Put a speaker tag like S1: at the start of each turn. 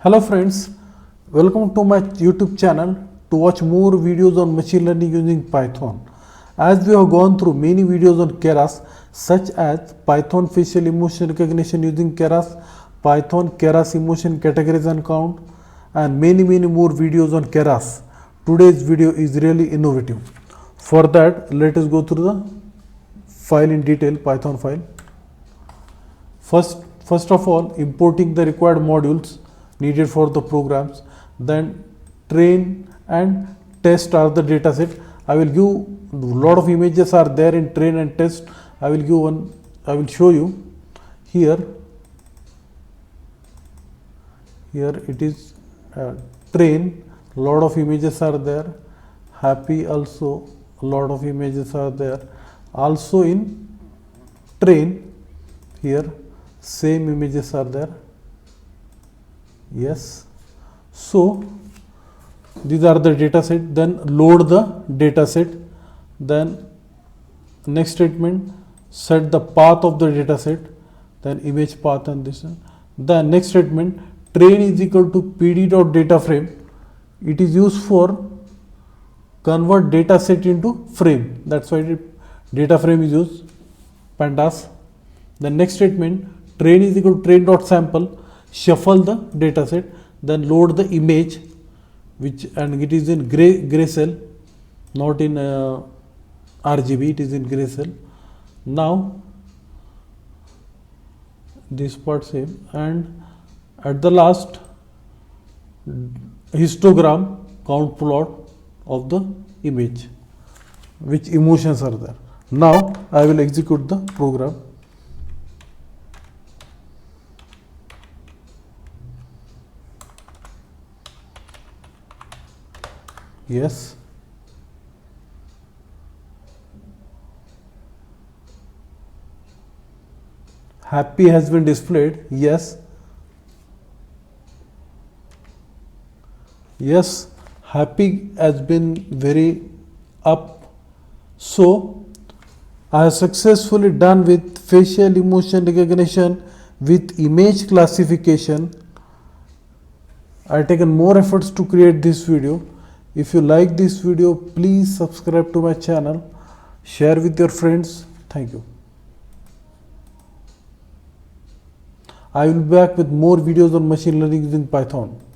S1: Hello friends, welcome to my YouTube channel to watch more videos on machine learning using Python. As we have gone through many videos on Keras such as Python facial emotion recognition using Keras, Python Keras emotion categories and count, and many more videos on Keras. Today's video is really innovative. For that, let us go through the file in detail, Python file. First of all, importing the required modules needed for the programs, then train and test are the data set. I will give a lot of images are there in train and test. I will show you here. Here it is train, lot of images are there. Happy also, a lot of images are there. Also in train, here same images are there. Yes, so these are the data set. Then load the data set. Then next statement, set the path of the data set, then image path and this one. The next statement, train is equal to pd.data frame. It is used for convert data set into frame. That's why data frame is used, pandas. The next statement, train is equal to train.sample. Shuffle the data set, then load the image, and it is in gray cell, not in RGB, it is in gray cell. Now this part same, and at the last histogram count plot of the image, which emotions are there. Now I will execute the program. Yes, happy has been displayed. Yes, happy has been very up. So I have successfully done with facial emotion recognition with image classification. I have taken more efforts to create this video. If you like this video, please subscribe to my channel, share with your friends. Thank you. I will be back with more videos on machine learning using Python.